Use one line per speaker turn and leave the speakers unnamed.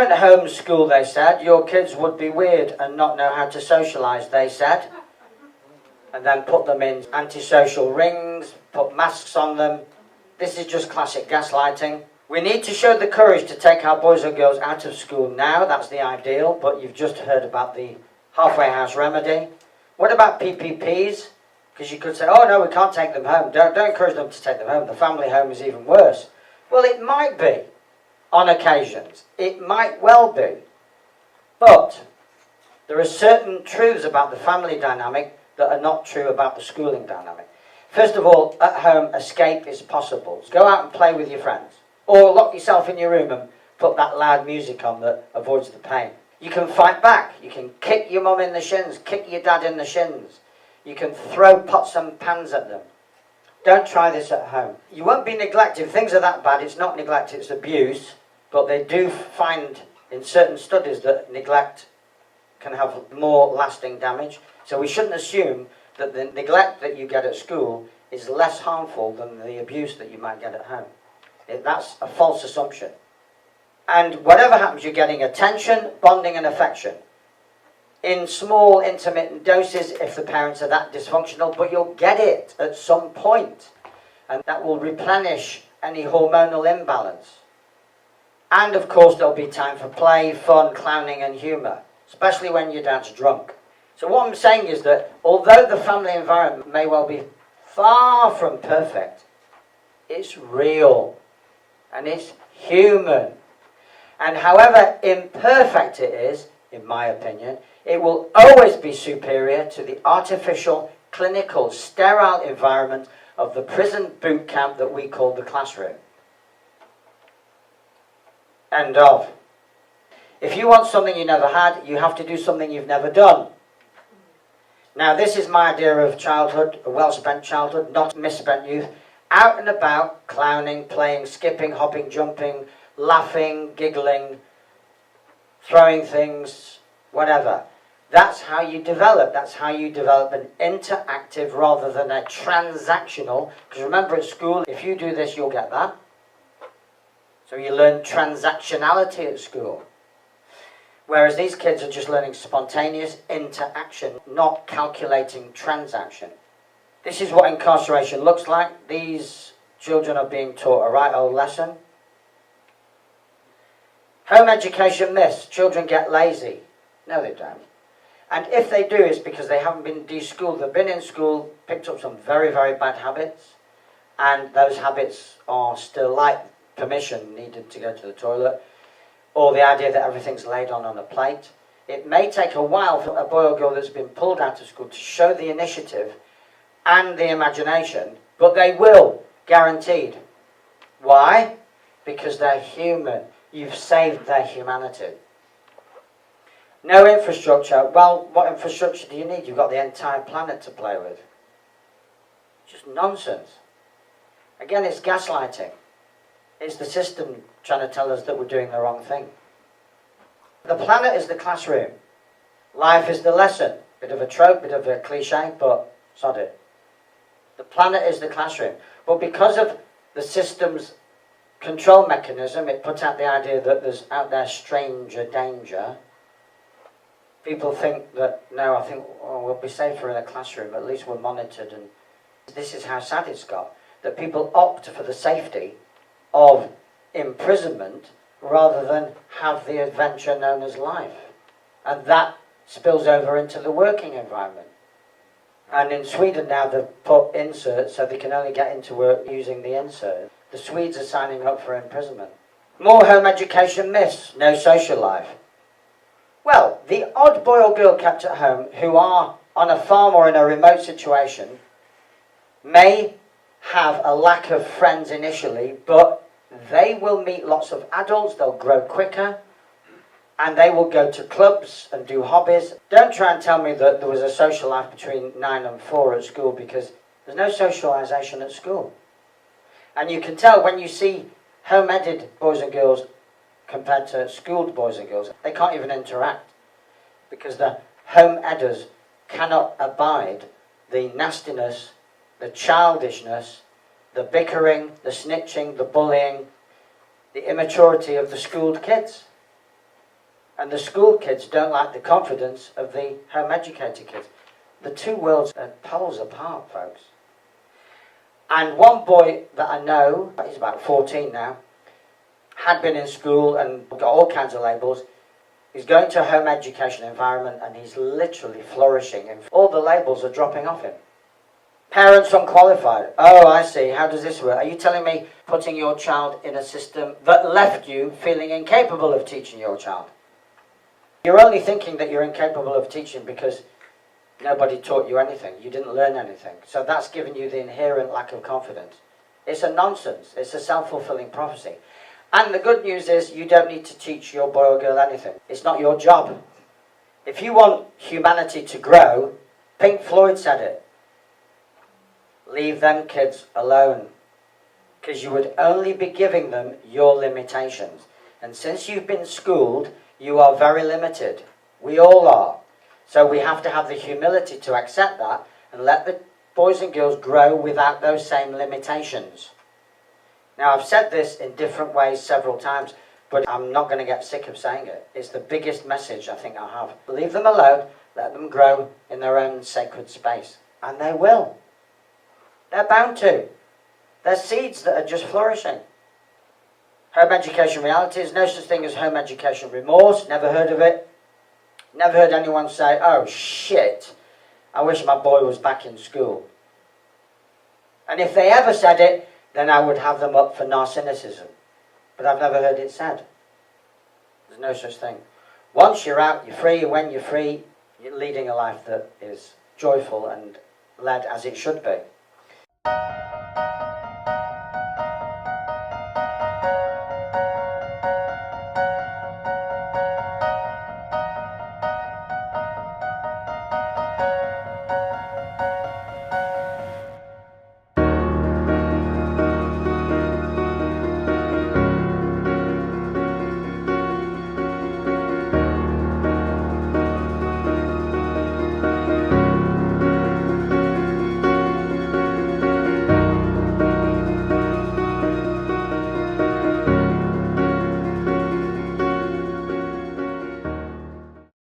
don't homeschool, they said, your kids would be weird and not know how to socialise, they said. And then put them in antisocial rings, put masks on them. This is just classic gaslighting. We need to show the courage to take our boys and girls out of school now. That's the ideal, but you've just heard about the halfway house remedy. What about PPPs? Because you could say, oh no, we can't take them home. Don't encourage them to take them home. The family home is even worse. Well, it might be on occasions. It might well be. But there are certain truths about the family dynamic that are not true about the schooling dynamic. First of all, at home, escape is possible. Go out and play with your friends. Or lock yourself in your room and put that loud music on that avoids the pain. You can fight back. You can kick your mum in the shins, kick your dad in the shins. You can throw pots and pans at them. Don't try this at home. You won't be neglected. If things are that bad, it's not neglect, it's abuse. But they do find in certain studies that neglect can have more lasting damage. So we shouldn't assume that the neglect that you get at school is less harmful than the abuse that you might get at home. That's a false assumption. And whatever happens, you're getting attention, bonding and affection. In small, intermittent doses if the parents are that dysfunctional, but you'll get it at some point. And that will replenish any hormonal imbalance. And of course there'll be time for play, fun, clowning and humour, especially when your dad's drunk. So what I'm saying is that although the family environment may well be far from perfect, it's real and it's human. And however imperfect it is, in my opinion, it will always be superior to the artificial, clinical, sterile environment of the prison boot camp that we call the classroom. End of. If you want something you never had, you have to do something you've never done. Now this is my idea of childhood, a well-spent childhood, not misspent youth. Out and about, clowning, playing, skipping, hopping, jumping, laughing, giggling, throwing things, whatever. That's how you develop. That's how you develop an interactive rather than a transactional. Because remember at school, if you do this, you'll get that. So you learn transactionality at school. Whereas these kids are just learning spontaneous interaction, not calculating transaction. This is what incarceration looks like. These children are being taught a right old lesson. Home education myths. Children get lazy. No, they don't. And if they do, it's because they haven't been de-schooled. They've been in school, picked up some very, very bad habits, and those habits are still like permission needed to go to the toilet, or the idea that everything's laid on a plate. It may take a while for a boy or girl that's been pulled out of school to show the initiative and the imagination, but they will, guaranteed. Why? Because they're human. You've saved their humanity. No infrastructure. Well, what infrastructure do you need? You've got the entire planet to play with. Just nonsense. Again, it's gaslighting. It's the system trying to tell us that we're doing the wrong thing. The planet is the classroom. Life is the lesson. Bit of a trope, bit of a cliche, but sod it. The planet is the classroom. But because of the system's control mechanism, it puts out the idea that there's out there stranger danger. People think that, no, I think, oh, we'll be safer in a classroom, at least we're monitored. And this is how sad it's got, that people opt for the safety of imprisonment rather than have the adventure known as life. And that spills over into the working environment. And in Sweden now they've put inserts so they can only get into work using the insert. The Swedes are signing up for imprisonment. More home education myths, no social life. Well, the odd boy or girl kept at home who are on a farm or in a remote situation may have a lack of friends initially, but they will meet lots of adults, they'll grow quicker, and they will go to clubs and do hobbies. Don't try and tell me that there was a social life between 9 and 4 at school, because there's no socialisation at school. And you can tell when you see home-edited boys and girls compared to schooled boys and girls, they can't even interact, because the home-editors cannot abide the nastiness, the childishness, the bickering, the snitching, the bullying, the immaturity of the schooled kids. And the school kids don't like the confidence of the home educated kids. The two worlds are poles apart, folks. And one boy that I know, he's about 14 now, had been in school and got all kinds of labels. He's going to a home education environment and he's literally flourishing. And all the labels are dropping off him. Parents unqualified. Oh, I see. How does this work? Are you telling me putting your child in a system that left you feeling incapable of teaching your child? You're only thinking that you're incapable of teaching because nobody taught you anything. You didn't learn anything. So that's given you the inherent lack of confidence. It's a nonsense. It's a self-fulfilling prophecy. And the good news is you don't need to teach your boy or girl anything. It's not your job. If you want humanity to grow, Pink Floyd said it. Leave them kids alone. Because you would only be giving them your limitations. And since you've been schooled, you are very limited. We all are. So we have to have the humility to accept that and let the boys and girls grow without those same limitations. Now, I've said this in different ways several times, but I'm not going to get sick of saying it. It's the biggest message I think I have. Leave them alone, let them grow in their own sacred space. And they will. They're bound to. They're seeds that are just flourishing. Home education realities, no such thing as home education remorse, never heard of it. Never heard anyone say, oh shit, I wish my boy was back in school. And if they ever said it, then I would have them up for narcissism. But I've never heard it said. There's no such thing. Once you're out, you're free. When you're free, you're leading a life that is joyful and led as it should be.